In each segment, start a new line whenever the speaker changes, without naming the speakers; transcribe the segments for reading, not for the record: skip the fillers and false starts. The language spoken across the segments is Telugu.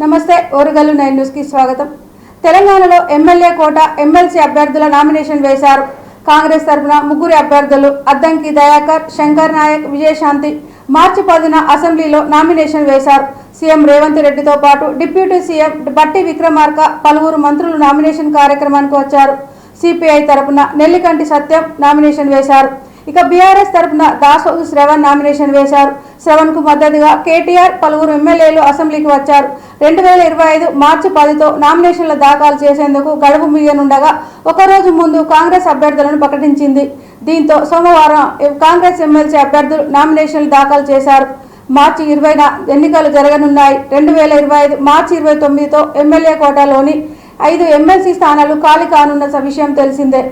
నమస్తే ఓరుగల్లు 9 న్యూస్ కి స్వాగతం. తెలంగాణలో ఎమ్మెల్యే కోట ఎమ్మెల్సీ అభ్యర్థుల నామినేషన్ వేశారు. కాంగ్రెస్ తరపున ముగ్గురు అభ్యర్థులు అద్దంకి దయాకర్, శంకర్ నాయక్, విజయశాంతి మార్చి 10న అసెంబ్లీలో నామినేషన్ వేశారు. సీఎం రేవంత్ రెడ్డితో పాటు డిప్యూటీ సీఎం బట్టి విక్రమార్క, పలువురు మంత్రులు నామినేషన్ కార్యక్రమానికి వచ్చారు. సిపిఐ తరపున నెల్లికంటి సత్యం నామినేషన్ వేశారు. ఇక బీఆర్ఎస్ తరపున దాసోజు శ్రవణ్ నామినేషన్ వేశారు. శ్రవణ్ కు మద్దతుగా కేటీఆర్, పలువురు ఎమ్మెల్యేలు అసెంబ్లీకి వచ్చారు. 2025 మార్చి 10తో నామినేషన్ల దాఖలు చేసేందుకు గడువు ముగియనుండగా ఒకరోజు ముందు కాంగ్రెస్ అభ్యర్థులను ప్రకటించింది. దీంతో సోమవారం కాంగ్రెస్ ఎమ్మెల్సీ అభ్యర్థులు నామినేషన్లు దాఖలు చేశారు. మార్చి 20న ఎన్నికలు జరగనున్నాయి. 2025 మార్చి 29తో ఎమ్మెల్యే కోటాలోని 5 ఎమ్మెల్సీ స్థానాలు ఖాళీ కానున్న విషయం తెలిసిందే.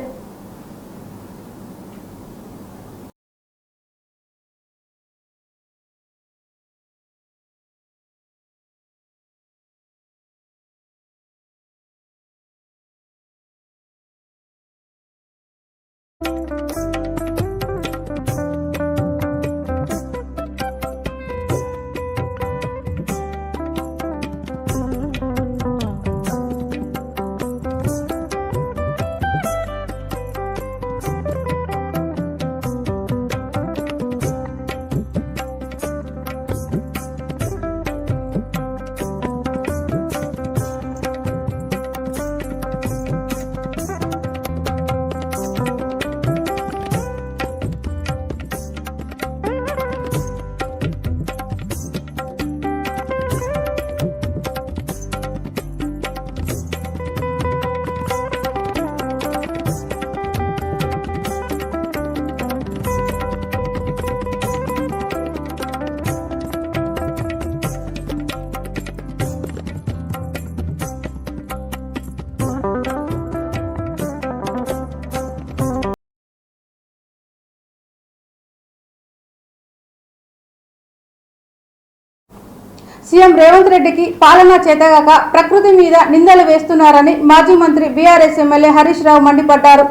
సీఎం రేవంత్ రెడ్డికి పాలనా చేతగాక ప్రకృతి మీద నిందలు వేస్తున్నారని మాజీ మంత్రి బీఆర్ఎస్ ఎమ్మెల్యే హరీష్ రావు మండిపడ్డారు.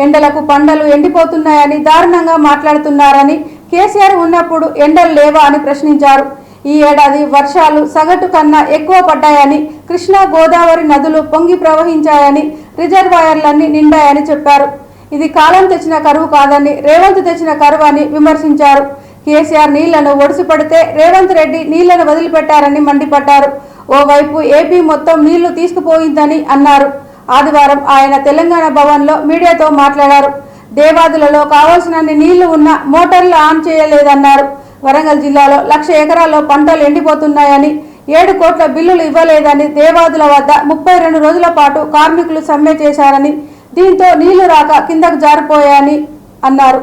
ఎండలకు పంటలు ఎండిపోతున్నాయని దారుణంగా మాట్లాడుతున్నారని, కేసీఆర్ ఉన్నప్పుడు ఎండలు లేవా అని ప్రశ్నించారు. ఈ ఏడాది వర్షాలు సగటు కన్నా ఎక్కువ పడ్డాయని, కృష్ణా గోదావరి నదులు పొంగి ప్రవహించాయని, రిజర్వాయర్లన్నీ నిండాయని చెప్పారు. ఇది కాలం తెచ్చిన కరువు కాదని, రేవంత్ తెచ్చిన కరువు అని విమర్శించారు. కేసీఆర్ నీళ్లను ఒడిసిపడితే రేవంత్ రెడ్డి నీళ్లను వదిలిపెట్టారని మండిపడ్డారు. ఓవైపు ఏపీ మొత్తం నీళ్లు తీసుకుపోయిందని అన్నారు. ఆదివారం ఆయన తెలంగాణ భవన్లో మీడియాతో మాట్లాడారు. దేవాదులలో కావాల్సినన్ని నీళ్లు ఉన్నా మోటార్లు ఆన్ చేయలేదన్నారు. వరంగల్ జిల్లాలో 1,00,000 ఎకరాల్లో పంటలు ఎండిపోతున్నాయని, 7 కోట్ల బిల్లులు ఇవ్వలేదని, దేవాదుల వద్ద 32 రోజుల పాటు కార్మికులు సమ్మె చేశారని, దీంతో నీళ్లు రాక కిందకు జారిపోయాయని అన్నారు.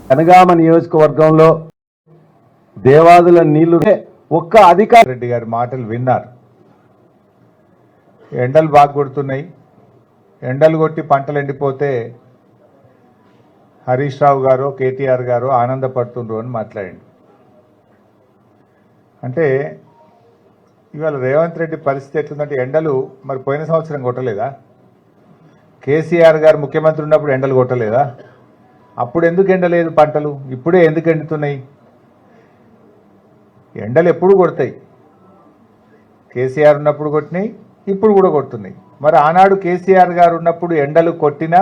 కనగామ నియోజకవర్గంలో దేవాదుల నీళ్లు ఒక్క అధికారి రెడ్డి గారి మాటలు విన్నారు. ఎండలు బాగా కొడుతున్నాయి, ఎండలు కొట్టి పంటలు ఎండిపోతే హరీష్ రావు గారు, కేటీఆర్ గారు ఆనందపడుతుండ్రు అని మాట్లాడండి. అంటే ఇవాళ రేవంత్ రెడ్డి పరిస్థితి ఎట్లుందంటే, ఎండలు మరి పోయిన సంవత్సరం కొట్టలేదా? కేసీఆర్ గారు ముఖ్యమంత్రి ఉన్నప్పుడు ఎండలు కొట్టలేదా? అప్పుడు ఎందుకు ఎండలేదు పంటలు? ఇప్పుడే ఎందుకు ఎండుతున్నాయి? ఎండలు ఎప్పుడు కొడతాయి. కేసీఆర్ ఉన్నప్పుడు కొట్టినాయి, ఇప్పుడు కూడా కొడుతున్నాయి. మరి ఆనాడు కేసీఆర్ గారు ఉన్నప్పుడు ఎండలు కొట్టినా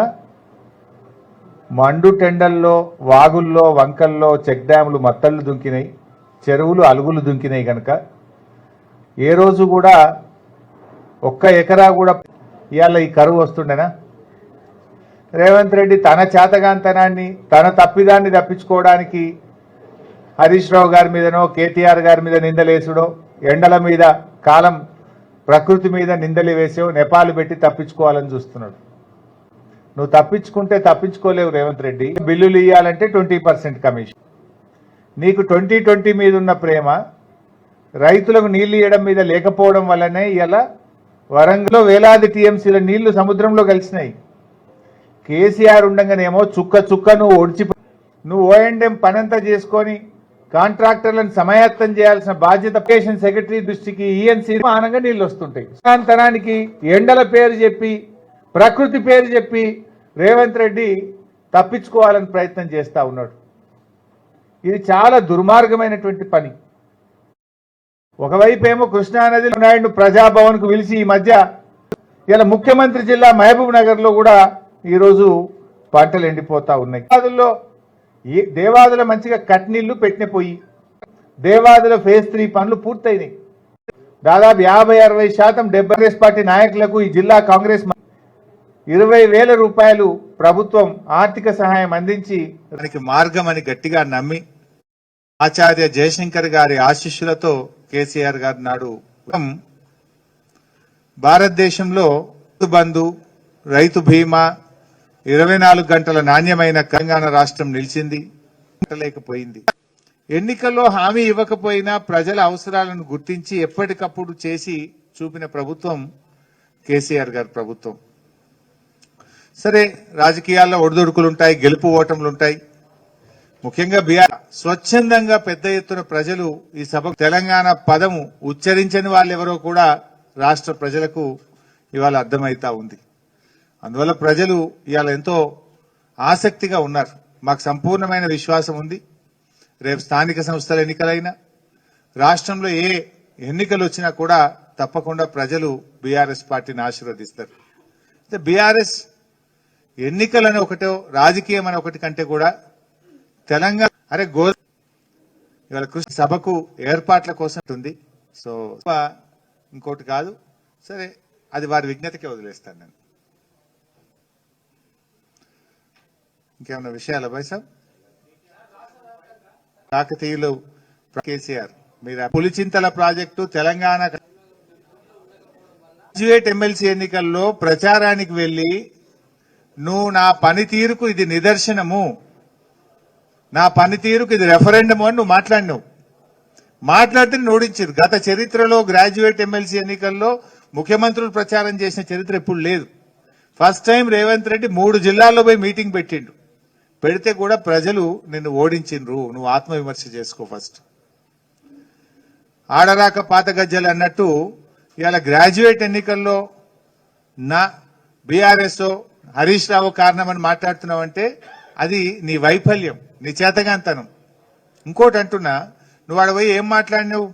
మండు టెండల్లో, వాగుల్లో, వంకల్లో చెక్ డ్యాములు మత్తళ్ళు దుంకినాయి, చెరువులు అలుగులు దుంకినాయి. కనుక ఏ రోజు కూడా 1 ఎకరా కూడా ఇవాళ ఈ కరువు వస్తుండేనా? రేవంత్ రెడ్డి తన చేతగాంతనాన్ని, తన తప్పిదాన్ని తప్పించుకోవడానికి హరీష్ రావు గారి మీదనో, కేటీఆర్ గారి మీద నిందలేసుడో, ఎండల మీద, కాలం ప్రకృతి మీద నిందలు వేసో నెపాలు పెట్టి తప్పించుకోవాలని చూస్తున్నాడు. నువ్వు తప్పించుకుంటే తప్పించుకోలేవు రేవంత్ రెడ్డి. బిల్లులు ఇవ్వాలంటే 20% కమిషన్. నీకు 2020 మీద ఉన్న ప్రేమ రైతులకు నీళ్లు ఇవ్వడం మీద లేకపోవడం వల్లనే ఇలా వరంగల్లో వేలాది టీఎంసీల నీళ్లు సముద్రంలో కలిసినాయి. కేసీఆర్ ఉండగానేమో చుక్క చుక్క నువ్వు నువ్వు ఓఎండ్ఎం పనంతా చేసుకొని కాంట్రాక్టర్లను సమాయత్తం చేయాల్సిన బాధ్యత పేషన్ సెక్రటరీ దృష్టికి, ఈఎన్సీ మానంగా నీళ్లు వస్తుంటాయి. తనానికి ఎండల పేరు చెప్పి, ప్రకృతి పేరు చెప్పి రేవంత్ రెడ్డి తప్పించుకోవాలని ప్రయత్నం చేస్తూ ఉన్నాడు. ఇది చాలా దుర్మార్గమైనటువంటి పని. ఒకవైపు ఏమో కృష్ణానది నాయుడు ప్రజాభవన్కు పిలిచి ఈ మధ్య ఇలా ముఖ్యమంత్రి జిల్లా మహబూబ్ నగర్లో కూడా ఈరోజు పంటలు ఎండిపోతా ఉన్నాయి. దేవాదుల మంచిగా కట్నీళ్లు పెట్టిన పోయి దేవాదుల ఫేజ్ 3 పనులు పూర్తయినాయి. దాదాపు 50-60% కాంగ్రెస్ పార్టీ నాయకులకు ఈ జిల్లా కాంగ్రెస్ 20,000 రూపాయలు ప్రభుత్వం ఆర్థిక సహాయం అందించి దానికి మార్గం అని గట్టిగా నమ్మి ఆచార్య జయశంకర్ గారి ఆశీస్సులతో కేసీఆర్ గారు నాడు భారతదేశంలో బంధు రైతు బీమా 24 గంటల నాణ్యమైన తెలంగాణ రాష్ట్రం నిలిచింది. లేకపోయింది ఎన్నికల్లో హామీ ఇవ్వకపోయినా ప్రజల అవసరాలను గుర్తించి ఎప్పటికప్పుడు చేసి చూపిన ప్రభుత్వం కేసీఆర్ గారి ప్రభుత్వం. సరే, రాజకీయాల్లో ఒడిదుడుకులుంటాయి, గెలుపు ఓటములుంటాయి. ముఖ్యంగా బీఆర్ స్వచ్ఛందంగా పెద్ద ఎత్తున ప్రజలు ఈ సభ తెలంగాణ పదము ఉచ్చరించని వాళ్ళెవరో కూడా రాష్ట్ర ప్రజలకు ఇవాళ అర్థమైతా ఉంది. అందువల్ల ప్రజలు ఇవాళ ఎంతో ఆసక్తిగా ఉన్నారు. మాకు సంపూర్ణమైన విశ్వాసం ఉంది. రేపు స్థానిక సంస్థల ఎన్నికలైనా రాష్ట్రంలో ఏ ఎన్నికలు వచ్చినా కూడా తప్పకుండా ప్రజలు బీఆర్ఎస్ పార్టీని ఆశీర్వదిస్తారు. అయితే బీఆర్ఎస్ ఎన్నికలని ఒకటో రాజకీయం అని ఒకటి కంటే కూడా తెలంగాణ ఇవాళ కృషి సభకు ఏర్పాట్ల కోసం ఉంది. సో ఇంకోటి కాదు. సరే, అది వారి విజ్ఞతకే వదిలేస్తాను నేను. ఇంకేమన్నా విషయాలు అబ్బాయి సార్? కాకతీయులు కేసీఆర్ మీరు Pulichintala project Telangana graduate MLC ఎన్నికల్లో ప్రచారానికి వెళ్లి నువ్వు నా పనితీరుకు ఇది నిదర్శనము, నా పనితీరుకు ఇది రెఫరెండము అని నువ్వు మాట్లాడితే ఓడించారు. గత చరిత్రలో గ్రాడ్యుయేట్ ఎమ్మెల్సీ ఎన్నికల్లో ముఖ్యమంత్రులు ప్రచారం చేసిన చరిత్ర ఎప్పుడు లేదు. ఫస్ట్ టైం రేవంత్ రెడ్డి 3 జిల్లాల్లో పోయి మీటింగ్ పెట్టిండు. పెడితే కూడా ప్రజలు నిన్ను ఓడించిండ్రు. నువ్వు ఆత్మవిమర్శ చేసుకో ఫస్ట్. ఆడరాక పాత గజ్జలు అన్నట్టు ఇవాళ గ్రాడ్యుయేట్ ఎన్నికల్లో నా బీఆర్ఎస్ హరీష్ రావు కారణమని మాట్లాడుతున్నావంటే అది నీ వైఫల్యం, నీ చేతగాంతనం. ఇంకోటి అంటున్నా, నువ్వు ఆడ పోయి ఏం మాట్లాడినావు?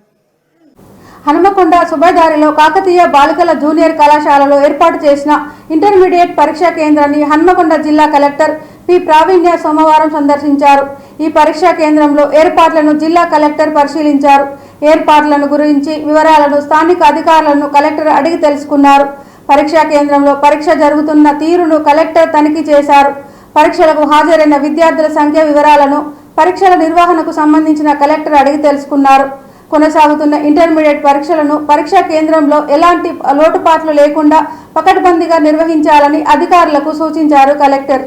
హనుమకొండ సుబేదారిలో కాకతీయ బాలికల జూనియర్ కళాశాలలో ఏర్పాటు చేసిన ఇంటర్మీడియట్ పరీక్షా కేంద్రాన్ని హనుమకొండ జిల్లా కలెక్టర్ పి ప్రావీణ్య సోమవారం సందర్శించారు. ఈ పరీక్షా కేంద్రంలో ఏర్పాట్లను జిల్లా కలెక్టర్ పరిశీలించారు. ఏర్పాట్లను గురించి వివరాలను స్థానిక అధికారులను కలెక్టర్ అడిగి తెలుసుకున్నారు. పరీక్షా కేంద్రంలో పరీక్ష జరుగుతున్న తీరును కలెక్టర్ తనిఖీ చేశారు. పరీక్షలకు హాజరైన విద్యార్థుల సంఖ్య వివరాలను, పరీక్షల నిర్వహణకు సంబంధించిన కలెక్టర్ అడిగి తెలుసుకున్నారు. కొనసాగుతున్న ఇంటర్మీడియట్ పరీక్షలను పరీక్షా కేంద్రంలో ఎలాంటి లోటుపాట్లు లేకుండా పకడ్బందీగా నిర్వహించాలని అధికారులకు సూచించారు కలెక్టర్.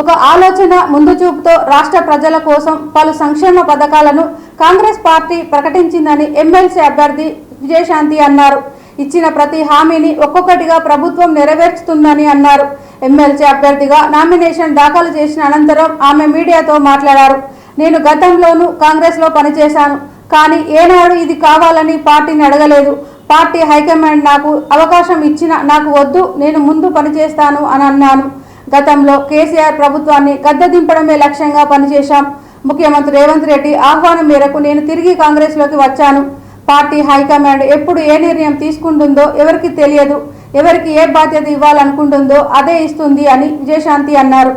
ఒక ఆలోచన ముందు చూపుతో రాష్ట్ర ప్రజల కోసం పలు సంక్షేమ పథకాలను కాంగ్రెస్ పార్టీ ప్రకటించిందని ఎమ్మెల్సీ అభ్యర్థి విజయశాంతి అన్నారు. ఇచ్చిన ప్రతి హామీని ఒక్కొక్కటిగా ప్రభుత్వం నెరవేర్చుతుందని అన్నారు. ఎమ్మెల్సీ అభ్యర్థిగా నామినేషన్ దాఖలు చేసిన అనంతరం ఆమె మీడియాతో మాట్లాడారు. నేను గతంలోనూ కాంగ్రెస్లో పనిచేశాను. కానీ ఏనాడు ఇది కావాలని పార్టీని అడగలేదు. పార్టీ హైకమాండ్ నాకు అవకాశం ఇచ్చిన నాకు వద్దు, నేను ముందు పనిచేస్తాను అని అన్నాను. గతంలో కేసీఆర్ ప్రభుత్వాన్ని గద్దెదింపడమే లక్ష్యంగా పనిచేశాం. ముఖ్యమంత్రి రేవంత్ రెడ్డి ఆహ్వానం మేరకు నేను తిరిగి కాంగ్రెస్లోకి వచ్చాను. పార్టీ హైకమాండ్ ఎప్పుడు ఏ నిర్ణయం తీసుకుంటుందో ఎవరికి తెలియదు. ఎవరికి ఏ బాధ్యత ఇవ్వాలనుకుంటుందో అదే ఇస్తుంది అని విజయశాంతి అన్నారు.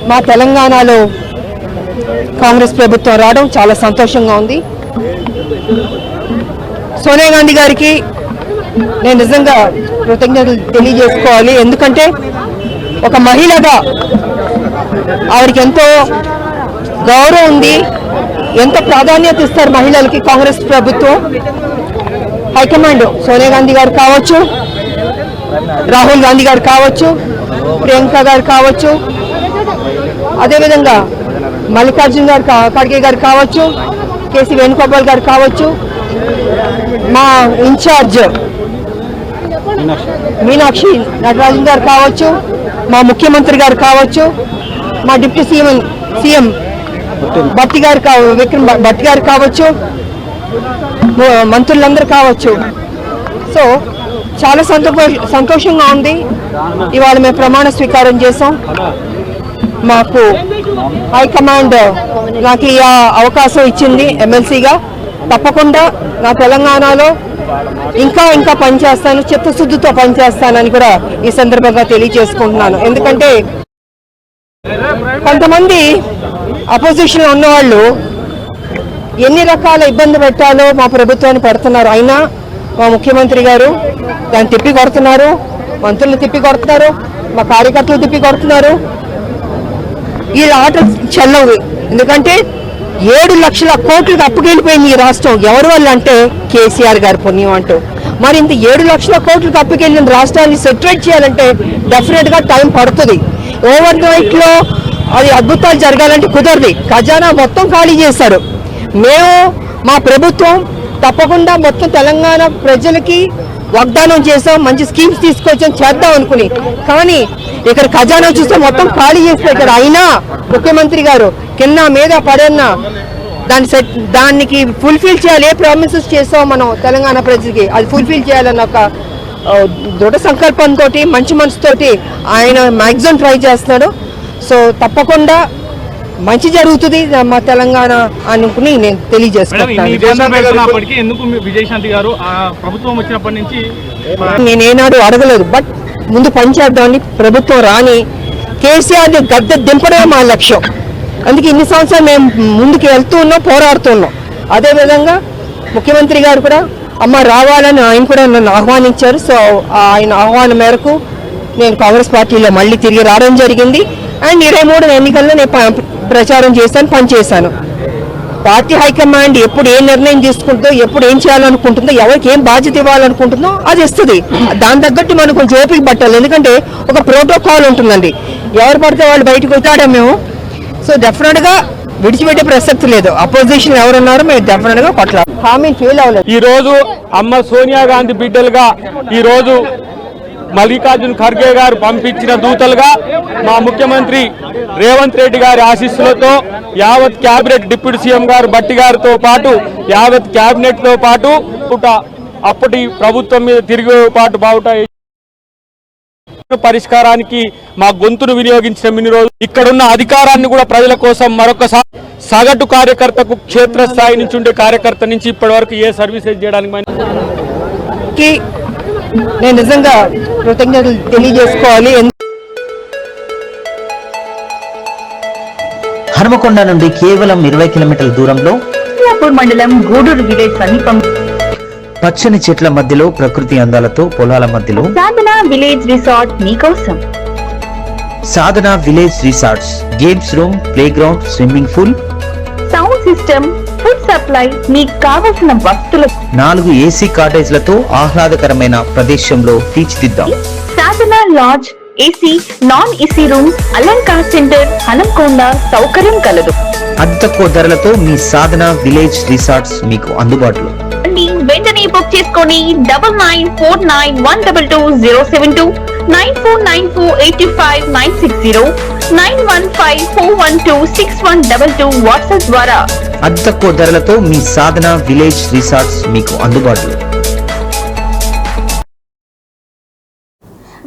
మా తెలంగాణలో కాంగ్రెస్ ప్రభుత్వం రావడం చాలా సంతోషంగా ఉంది. సోనియా గాంధీ గారికి నేను నిజంగా కృతజ్ఞతలు తెలియజేసుకోవాలి. ఎందుకంటే ఒక మహిళగా ఆవిడకి ఎంతో గౌరవం ఉంది, ఎంతో ప్రాధాన్యత ఇస్తారు మహిళలకి కాంగ్రెస్ ప్రభుత్వం. హైకమాండ్ సోనియా గాంధీ గారు కావచ్చు, రాహుల్ గాంధీ గారు కావచ్చు, ప్రియాంక గారు కావచ్చు, అదేవిధంగా మల్లికార్జున్ గారు ఖర్గే గారు కావచ్చు, కేసీ వేణుగోపాల్ గారు కావచ్చు, మా ఇన్ఛార్జ్ మీనాక్షి నటరాజన్ గారు కావచ్చు, మా ముఖ్యమంత్రి గారు కావచ్చు, మా డిప్యూటీ సీఎం భట్టి గారు విక్రమ్ భట్టి గారు కావచ్చు, మంత్రులందరూ కావచ్చు. సో చాలా సంతోషంగా ఉంది. ఇవాళ మేము ప్రమాణ స్వీకారం చేసాం. మాకు హైకమాండ్ నాకు ఈ అవకాశం ఇచ్చింది ఎమ్మెల్సీగా. తప్పకుండా నా తెలంగాణలో ఇంకా పనిచేస్తాను, చిత్తశుద్ధితో పనిచేస్తానని కూడా ఈ సందర్భంగా తెలియజేసుకుంటున్నాను. ఎందుకంటే కొంతమంది అపోజిషన్లో ఉన్నవాళ్ళు ఎన్ని రకాల ఇబ్బంది పెట్టాలో మా ప్రభుత్వాన్ని పెడుతున్నారు. అయినా మా ముఖ్యమంత్రి గారు దాన్ని తిప్పి కొడుతున్నారు, మంత్రులు తిప్పి కొడుతున్నారు, మా కార్యకర్తలు తిప్పి కొడుతున్నారు. ఈ ఆట చెల్లవు. ఎందుకంటే 7 లక్షల కోట్లకు అప్పుకెళ్ళిపోయింది ఈ రాష్ట్రం. ఎవరి వల్ల అంటే కేసీఆర్ గారి పుణ్యం అంటూ. మరి ఇంత 7 లక్షల కోట్లకు అప్పుకెళ్ళిన రాష్ట్రాన్ని సెటిల్ చేయాలంటే డెఫినెట్గా టైం పడుతుంది. ఓవర్ నైట్లో అది అద్భుతాలు జరగాలంటే కుదరదు. ఖజానా మొత్తం ఖాళీ చేశారు. మేము మా ప్రభుత్వం తప్పకుండా మొత్తం తెలంగాణ ప్రజలకి వాగ్దానం చేసాం, మంచి స్కీమ్స్ తీసుకొచ్చాం, చేద్దాం అనుకుని. కానీ ఇక్కడ ఖజానా చూస్తే మొత్తం ఖాళీ చేస్తే ఇక్కడ అయినా ముఖ్యమంత్రి గారు కింద మీద పడన్నా దానికి ఫుల్ఫిల్ చేయాలి. ఏ ప్రామిసెస్ చేసాం మనం తెలంగాణ ప్రజలకి అది ఫుల్ఫిల్ చేయాలన్న ఒక దృఢ సంకల్పంతో మంచి మనసుతోటి ఆయన మ్యాక్సిమం ట్రై చేస్తున్నాడు. సో తప్పకుండా మంచి జరుగుతుంది మా తెలంగాణ అనుకుని నేను తెలియజేసుకుంటాను. నేను ఏనాడు అడగలేదు, బట్ ముందు పనిచేద్దామని ప్రభుత్వం రాని కేసీఆర్ని గద్దె దింపడమే మా లక్ష్యం. అందుకే ఇన్ని సంవత్సరాలు మేము ముందుకు వెళ్తూ ఉన్నాం, పోరాడుతున్నాం. అదేవిధంగా ముఖ్యమంత్రి గారు కూడా అమ్మ రావాలని ఆయన కూడా నన్ను ఆహ్వానించారు. సో ఆయన ఆహ్వానం మేరకు నేను కాంగ్రెస్ పార్టీలో మళ్ళీ తిరిగి రావడం జరిగింది. అండ్ 23 ఎన్నికల్లో నేను ప్రచారం చేశాను, పనిచేశాను. పార్టీ హైకమాండ్ ఎప్పుడు ఏ నిర్ణయం తీసుకుంటుందో, ఎప్పుడు ఏం చేయాలనుకుంటుందో, ఎవరికి ఏం బాధ్యత ఇవ్వాలనుకుంటుందో అది ఇస్తుంది. దాని తగ్గట్టు మనం కొంచెం ఓపిక పట్టాలి. ఎందుకంటే ఒక ప్రోటోకాల్ ఉంటుందండి. ఎవరు పడితే వాళ్ళు బయటకు వచ్చాడా మేము. సో డెఫినెట్గా విడిచిపెట్టే ప్రసక్తి లేదు. అపోజిషన్ ఎవరున్నారో మేము డెఫినెట్గా కొట్లాడాలి. హామీని ఫెయిల్ అవ్వలేదు.
ఈ రోజు అమ్మ సోనియా గాంధీ బిడ్డలుగా ఈ రోజు మల్లికార్జున్ ఖర్గే గారు పంపించిన దూతలుగా మా ముఖ్యమంత్రి రేవంత్ రెడ్డి గారి ఆశీస్సులతో యావత్ క్యాబినెట్ డిప్యూటీ సీఎం గారు భట్టి గారితో పాటు యావత్ క్యాబినెట్ తో పాటు అప్పటి ప్రభుత్వం మీద తిరుగుబాటు బావుట పరిష్కారానికి మా గొంతును వినియోగించిన ఇన్ని రోజులు ఇక్కడున్న అధికారాన్ని కూడా ప్రజల కోసం మరొకసారి సగటు కార్యకర్తకు క్షేత్రస్థాయి నుంచి ఉండే కార్యకర్త నుంచి ఇప్పటి వరకు ఏ సర్వీసెస్ చేయడానికి
నేను నిజంగా కృతజ్ఞతలు తెలియజేసుకోవాలి.
హనుమకొండ నుండి కేవలం 20 కిలోమీటర్ల దూరంలో
మండలం గూడూరు విలేజ్ సమీపం
పచ్చని చెట్ల మధ్యలో ప్రకృతి అందాలతో పొలాల మధ్యలో
సాధన విలేజ్ రిసార్ట్ మీకోసం.
Sadhana village resorts games room, playground, swimming pool,
sound system, food supply, మీకు కావలసిన వస్తువులు
4 ఏసీ కాటేజ్లతో ఆహ్లాదకరమైన ప్రదేశంలో తీర్చిదిద్దాం.
Sadhana lodge, AC, non AC rooms, Alankar centre, Hanamkonda సౌకర్యం కలదు.
అతి తక్కువ ధరలతో మీ సాధన విలేజ్ రిసార్ట్స్ మీకు అందుబాటులో.
వెంటనే బుక్ చేసుకొని 9949122072 949485960915412612 వాట్సాప్ ద్వారా
అతి తక్కువ ధరలతో మీ సాధన విలేజ్ రిసార్ట్స్ మీకు అందుబాటులో.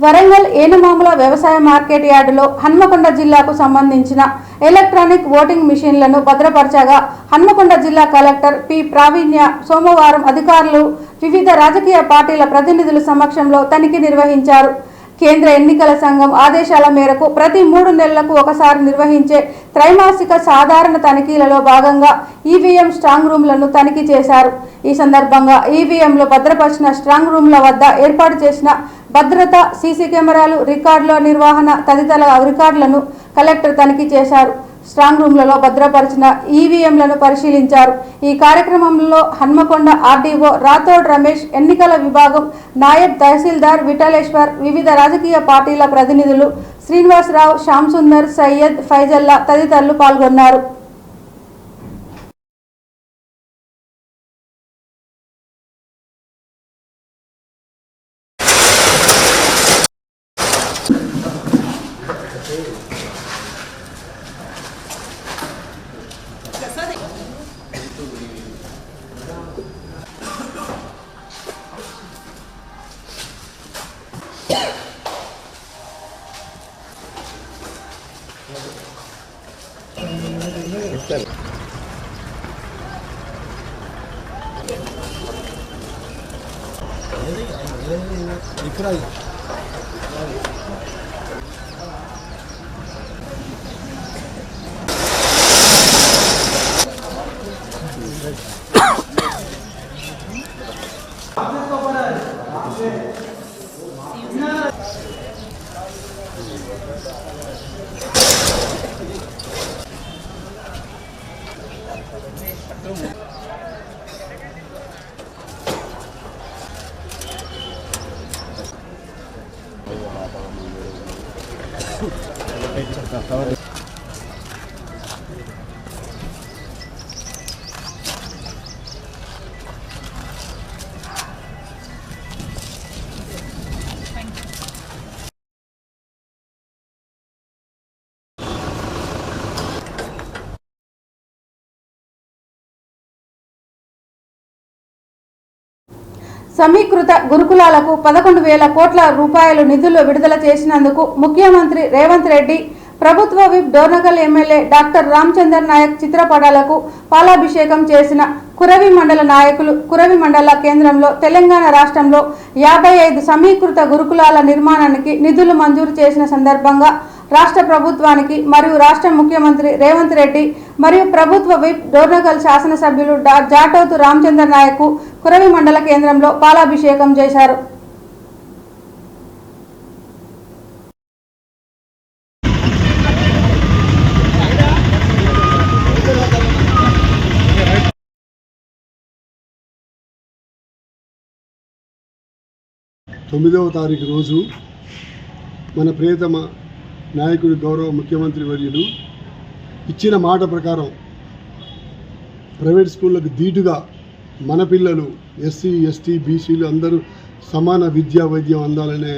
వరంగల్ ఏనుమాముల వ్యవసాయ మార్కెట్ యార్డులో హన్మకొండ జిల్లాకు సంబంధించిన ఎలక్ట్రానిక్ ఓటింగ్ మిషన్లను భద్రపరచగా హన్మకొండ జిల్లా కలెక్టర్ పి ప్రావీణ్య సోమవారం అధికారులు వివిధ రాజకీయ పార్టీల ప్రతినిధుల సమక్షంలో తనిఖీ నిర్వహించారు. కేంద్ర ఎన్నికల సంఘం ఆదేశాల మేరకు ప్రతి 3 నెలలకు ఒకసారి నిర్వహించే త్రైమాసిక సాధారణ తనిఖీలలో భాగంగా ఈవీఎం స్ట్రాంగ్ రూమ్లను తనిఖీ చేశారు. ఈ సందర్భంగా ఈవీఎంలో భద్రపరిచిన స్ట్రాంగ్ రూమ్ల వద్ద ఏర్పాటు చేసిన భద్రత, సీసీ కెమెరాలు, రికార్డుల నిర్వహణ తదితర రికార్డులను కలెక్టర్ తనిఖీ చేశారు. స్ట్రాంగ్ రూమ్లలో భద్రపరిచిన ఈవీఎంలను పరిశీలించారు. ఈ కార్యక్రమంలో హన్మకొండ ఆర్డీఓ రాథోడ్ రమేష్, ఎన్నికల విభాగం నాయబ్ తహసీల్దార్ విఠలేశ్వర్, వివిధ రాజకీయ పార్టీల ప్రతినిధులు శ్రీనివాసరావు, శ్యామ్ సుందర్, సయ్యద్, ఫైజల్లా తదితరులు పాల్గొన్నారు. సమీకృత గురుకులాలకు 11,000 కోట్ల రూపాయలు నిధులు విడుదల చేసినందుకు ముఖ్యమంత్రి రేవంత్ రెడ్డి, ప్రభుత్వ whip Dornakal MLA doctor Ramachandar Nayak చిత్రపటాలకు పాలాభిషేకం చేసిన కురవి మండల నాయకులు కురవి మండల కేంద్రంలో తెలంగాణ రాష్ట్రంలో 55 సమీకృత గురుకులాల నిర్మాణానికి నిధులు మంజూరు చేసిన సందర్భంగా రాష్ట్ర ప్రభుత్వానికి మరియు రాష్ట్ర ముఖ్యమంత్రి రేవంత్ రెడ్డి మరియు ప్రభుత్వ విప్ డోర్నకల్ శాసనసభ్యులు జాటోతు రామచందర్ నాయక్ కురవి మండల కేంద్రంలో పాలాభిషేకం చేశారు.
తొమ్మిదవ తారీఖు రోజు మన ప్రియతమ నాయకుడు గౌరవ ముఖ్యమంత్రి వర్యులు ఇచ్చిన మాట ప్రకారం ప్రైవేట్ స్కూళ్ళకు ధీటుగా మన పిల్లలు ఎస్సీ, ఎస్టీ, బీసీలు అందరూ సమాన విద్యా వైద్యం అందాలనే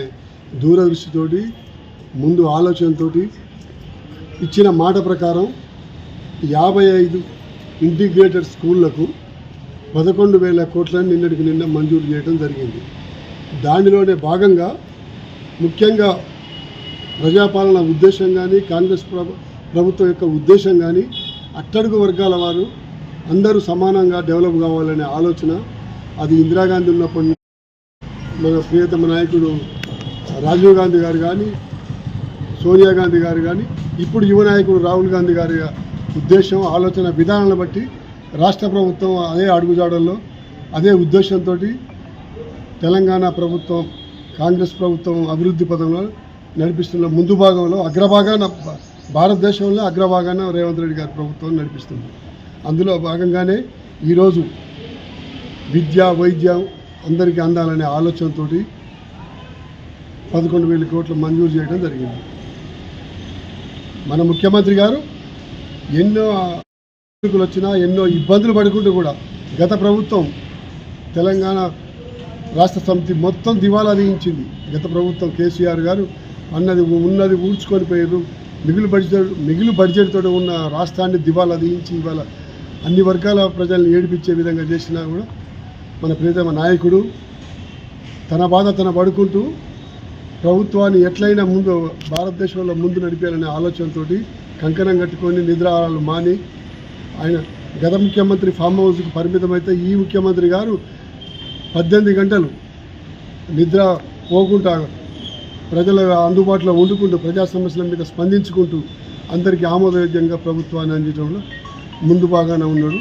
దూరదృష్టితోటి ముందు ఆలోచనతోటి ఇచ్చిన మాట ప్రకారం 55 ఇంటిగ్రేటెడ్ స్కూళ్లకు 11,000 కోట్లను నిన్నటికి నిన్న మంజూరు చేయడం జరిగింది. దానిలోనే భాగంగా ముఖ్యంగా ప్రజాపాలన ఉద్దేశం కానీ కాంగ్రెస్ ప్రభుత్వం యొక్క ఉద్దేశం కానీ అట్టడుగు వర్గాల వారు అందరూ సమానంగా డెవలప్ కావాలనే ఆలోచన అది ఇందిరాగాంధీ ఉన్నప్పటి మన ప్రియతమ నాయకుడు రాజీవ్ గాంధీ గారు కానీ సోనియా గాంధీ గారు కానీ ఇప్పుడు యువ నాయకుడు రాహుల్ గాంధీ గారి ఉద్దేశం ఆలోచన విధానాలను బట్టి రాష్ట్ర ప్రభుత్వం అదే అడుగుజాడల్లో అదే ఉద్దేశంతో తెలంగాణ ప్రభుత్వం కాంగ్రెస్ ప్రభుత్వం అభివృద్ధి పదంలో నడిపిస్తున్న ముందు భాగంలో అగ్రభాగాన భారతదేశంలో అగ్రభాగాన రేవంత్ రెడ్డి గారి ప్రభుత్వం నడిపిస్తుంది. అందులో భాగంగానే ఈరోజు విద్య వైద్యం అందరికీ అందాలనే ఆలోచనతో 11,000 కోట్లు మంజూరు చేయడం జరిగింది. మన ముఖ్యమంత్రి గారు ఎన్నో వచ్చినా ఎన్నో ఇబ్బందులు పడుకుంటూ కూడా గత ప్రభుత్వం తెలంగాణ రాష్ట్ర సమితి మొత్తం దివాలా తీయించింది. గత ప్రభుత్వం కేసీఆర్ గారు ఉన్నది ఊడ్చుకొని పోయారు. మిగులు బడ్జెట్తో ఉన్న రాష్ట్రాన్ని దివాలా తీయించి ఇవాళ అన్ని వర్గాల ప్రజల్ని ఏడిపించే విధంగా చేసినా కూడా మన ప్రియతమ నాయకుడు తన బాధ తన పడుకుంటూ ప్రభుత్వాన్ని ఎట్లయినా ముందు భారతదేశంలో ముందు నడిపేయాలనే ఆలోచనతో కంకణం కట్టుకొని నిద్రాహారాలు మాని ఆయన గత ముఖ్యమంత్రి ఫామ్ హౌస్కి పరిమితమైతే ఈ ముఖ్యమంత్రి గారు 18 గంటలు నిద్ర పోకుండా ప్రజల అందుబాటులో వండుకుంటూ ప్రజా సమస్యల మీద స్పందించుకుంటూ అందరికీ ఆమోదయోగ్యంగా ప్రభుత్వాన్ని అందించడంలో ముందు భాగాన ఉన్నాడు.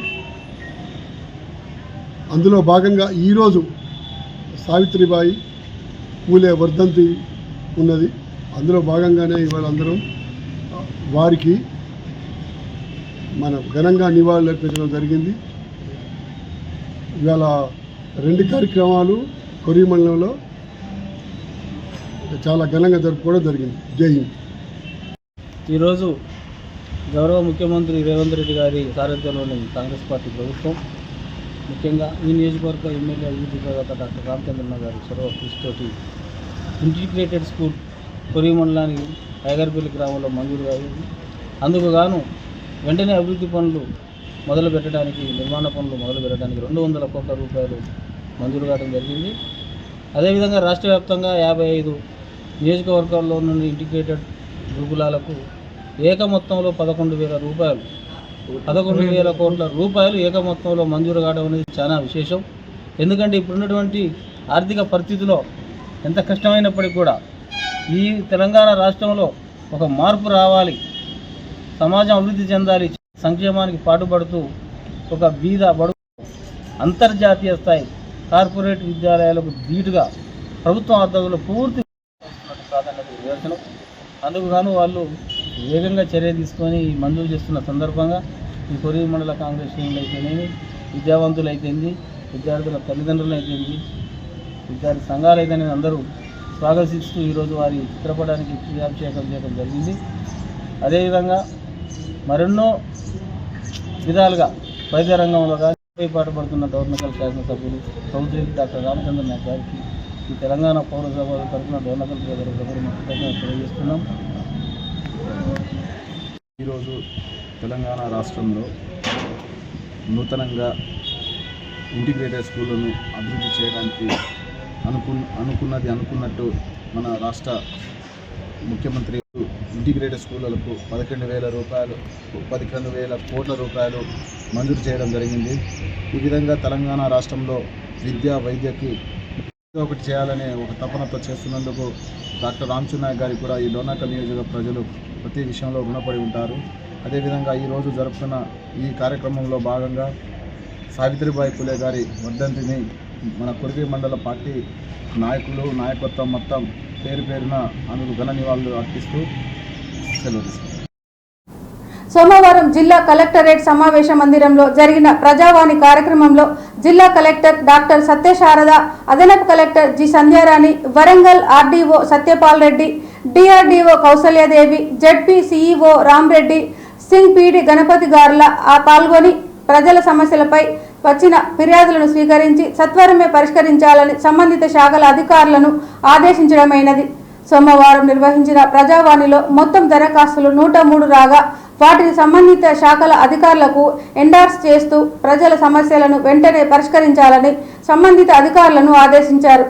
అందులో భాగంగా ఈరోజు సావిత్రిబాయి పూలే వర్ధంతి ఉన్నది. అందులో భాగంగానే ఇవాళ అందరం వారికి మన ఘనంగా నివాళులు అర్పించడం జరిగింది. ఇవాళ 2 కార్యక్రమాలు కొరివి మండలంలో చాలా ఘనంగా జరుపుకోవడం జరిగింది. జై హింద్.
ఈరోజు గౌరవ ముఖ్యమంత్రి రేవంత్ రెడ్డి గారి సారథ్యంలోని కాంగ్రెస్ పార్టీ ప్రభుత్వం ముఖ్యంగా ఈ నియోజకవర్గ ఎమ్మెల్యే అభివృద్ధి ప్రదాత డాక్టర్ రామచంద్రన్న గారి చొరవ కృషితోటి ఇంటిగ్రేటెడ్ స్కూల్ కొరివి మండలానికి టైగర్పల్లి గ్రామంలో మంజూరు అయింది. అందుకు గాను వెంటనే అభివృద్ధి పనులు మొదలు పెట్టడానికి నిర్మాణ పనులు మొదలు పెట్టడానికి 200 కోట్ల రూపాయలు మంజూరు కావడం జరిగింది. అదేవిధంగా రాష్ట్ర వ్యాప్తంగా 55 నియోజకవర్గాల్లో నుండి ఇంటిగ్రేటెడ్ గురుకులాలకు ఏక మొత్తంలో 11,000 కోట్ల రూపాయలు ఏక మొత్తంలో మంజూరు కావడం అనేది చాలా విశేషం. ఎందుకంటే ఇప్పుడున్నటువంటి ఆర్థిక పరిస్థితిలో ఎంత కష్టమైనప్పటికీ కూడా ఈ తెలంగాణ రాష్ట్రంలో ఒక మార్పు రావాలి, సమాజం అభివృద్ధి చెందాలి, సంక్షేమానికి పాటుపడుతూ ఒక బీద బడుగు అంతర్జాతీయ స్థాయి కార్పొరేట్ విద్యాలయాలకు ధీటుగా ప్రభుత్వం ఆధ్వర్యంలో పూర్తి ప్రాధాన్యత నిదర్శనం. అందుకు గాను వాళ్ళు వేగంగా చర్య తీసుకొని మంజూరు చేస్తున్న సందర్భంగా ఈ కొరివి మండల కాంగ్రెస్ శ్రేణులు అయితేనేమి, విద్యావంతులు అయితేంది, విద్యార్థుల తల్లిదండ్రులు అయితేంది, విద్యార్థి సంఘాలు అయితేనే అందరూ స్వాగతిస్తూ ఈరోజు వారి చిత్రపటానికి క్షీరాభిషేకం చేయడం జరిగింది. అదేవిధంగా మరెన్నో విధాలుగా వైద్య రంగంలో కానీ పాటుపడుతున్న డోర్నకల్ శాసనసభ్యులు ప్రభుత్వ డాక్టర్ రామచంద్ర నాయక్ గారికి ఈ తెలంగాణ పౌరసభ తరఫున డోర్నకల్ ప్రజలకు తెలియజేస్తున్నాం.
ఈరోజు తెలంగాణ రాష్ట్రంలో నూతనంగా ఇంటిగ్రేటెడ్ స్కూళ్ళను అభివృద్ధి చేయడానికి అనుకున్నట్టు మన రాష్ట్ర ముఖ్యమంత్రి ఇంటిగ్రేటెడ్ స్కూళ్ళకు 11,000 కోట్ల రూపాయలు మంజూరు చేయడం జరిగింది. ఈ విధంగా తెలంగాణ రాష్ట్రంలో విద్య వైద్యకి ఒకటి చేయాలనే ఒక తపనతో చేస్తున్నందుకు డాక్టర్ రామచంద్ర నాయక్ గారికి కూడా ఈ డోర్నకల్ నియోజక ప్రజలు ప్రతి విషయంలో రుణపడి ఉంటారు. అదేవిధంగా ఈరోజు జరుపుతున్న ఈ కార్యక్రమంలో భాగంగా సావిత్రిబాయి పూలే గారి వర్ధంతిని మన కొరివి మండల పార్టీ నాయకులు నాయకత్వం మొత్తం పేరున అందుకు ఘన నివాళులు అర్పిస్తూ సెలవు తీసుకున్నారు.
సోమవారం జిల్లా కలెక్టరేట్ సమావేశ మందిరంలో జరిగిన ప్రజావాణి కార్యక్రమంలో జిల్లా కలెక్టర్ డాక్టర్ సత్యశారద, అదనపు collector G Sandhyarani, Warangal RDO Satyapal Reddy, DRDO Kausalyadevi, ZP CEO Ramreddy, Singh PD Ganapathi గార్ల పాల్గొని ప్రజల సమస్యలపై వచ్చిన ఫిర్యాదులను స్వీకరించి సత్వరమే పరిష్కరించాలని సంబంధిత శాఖల అధికారులను ఆదేశించడమైనది. సోమవారం నిర్వహించిన ప్రజావాణిలో మొత్తం దరఖాస్తులు 103 రాగా వాటిని సంబంధిత శాఖల అధికారులకు ఎండార్స్ చేస్తూ ప్రజల సమస్యలను వెంటనే పరిష్కరించాలని సంబంధిత అధికారులను ఆదేశించారు.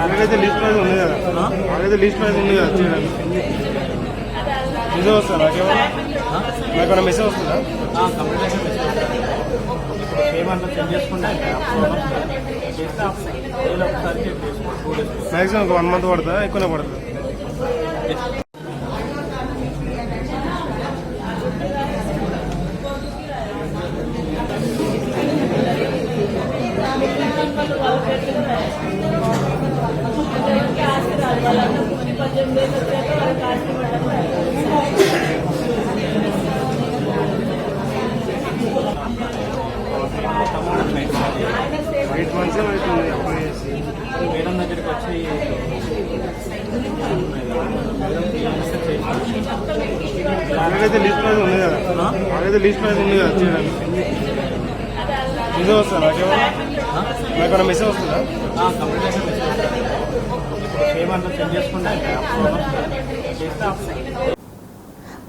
ఆగైతే లిస్ట్ ప్రైజ్ ఉంది కదా, ఆగైతే లిస్ట్ ప్రైజ్ ఉంది కదా చేయడానికి. మెసేజ్ వస్తుందా నాకు మెసేజ్ వస్తుందా? మ్యాక్సిమం ఒక 1 మంత్ పడుతుందా, ఎక్కువనే పడుతుంది? మేడం దగ్గరికి వచ్చి అలాగైతే లిస్ట్ ప్రైజ్ ఉంది కదా, అలాగైతే లిస్ట్ ప్రైజ్ ఉంది కదా చేయడానికి. మెసేజ్ వస్తుందా నాకు మెసేజ్ వస్తుందా? ఏమంటారు సెండ్ చేసుకుంటే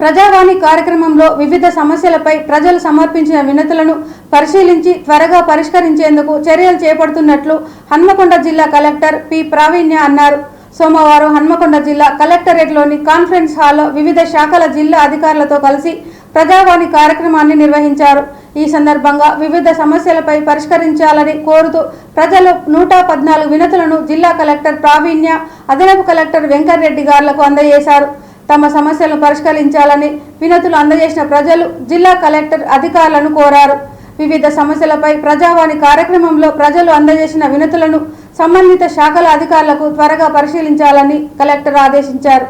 ప్రజావాణి కార్యక్రమంలో వివిధ సమస్యలపై ప్రజలు సమర్పించిన వినతులను పరిశీలించి త్వరగా పరిష్కరించేందుకు చర్యలు చేపడుతున్నట్లు హన్మకొండ జిల్లా కలెక్టర్ పి ప్రావీణ్య అన్నారు. సోమవారం హన్మకొండ జిల్లా కలెక్టరేట్లోని కాన్ఫరెన్స్ హాల్లో వివిధ శాఖల జిల్లా అధికారులతో కలిసి ప్రజావాణి కార్యక్రమాన్ని నిర్వహించారు. ఈ సందర్భంగా వివిధ సమస్యలపై పరిష్కరించాలని కోరుతూ ప్రజలు 114 వినతులను జిల్లా కలెక్టర్ ప్రావీణ్య, అదనపు కలెక్టర్ వెంకటరెడ్డి గారులకు అందజేశారు. తమ సమస్యలను పరిష్కరించాలని వినతులు అందజేసిన ప్రజలు జిల్లా కలెక్టర్ అధికారులను కోరారు. వివిధ సమస్యలపై ప్రజావాణి కార్యక్రమంలో ప్రజలు అందజేసిన వినతులను సంబంధిత శాఖల అధికారులకు త్వరగా పరిశీలించాలని కలెక్టర్ ఆదేశించారు.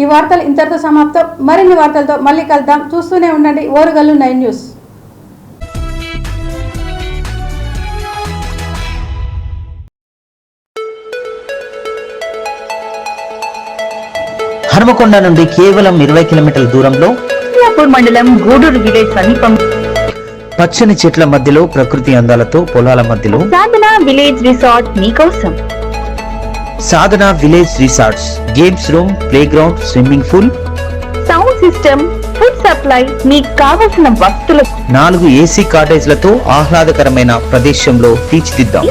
ఈ వార్తలు ఇంతటితో సమాప్తం. మరిన్ని వార్తలతో మళ్ళీ కలుద్దాం. చూస్తూనే ఉండండి ఓరుగల్లు 9 న్యూస్.
హనుమకొండ నుండి కేవలం 20 కిలోమీటర్ల దూరంలో
మండలం గూడూరు విలేజ్ సమీపం
పచ్చని చెట్ల మధ్యలో ప్రకృతి అందాలతో పొలాల మధ్యలో
సాధన విలేజ్ రిసార్ట్ మీకోసం.
Sadhana village resorts, games room, playground, swimming pool,
sound system, food supply, మీకు కావలసిన వస్తువులు
4 ఏసీ కాటేజ్లతో ఆహ్లాదకరమైన ప్రదేశంలో తీర్చిదిద్దాం.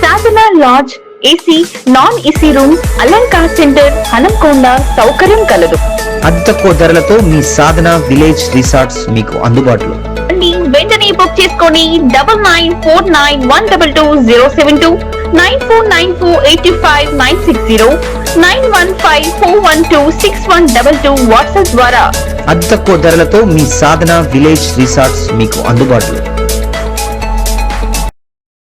Sadhana lodge, AC, non AC room, Alankar centre, Hanamkonda సౌకర్యం కలదు.
అతి తక్కువ ధరలతో మీ సాధన విలేజ్ రిసార్ట్స్ మీకు అందుబాటులో.
వెంటనే బుక్ చేసుకోండి. 9949122072, 949485960915412612 6122 వాట్సాప్ ద్వారా.
అతి తక్కువ ధరలతో మీ సాధన విలేజ్ రిసార్ట్స్ మీకు అందుబాటులో.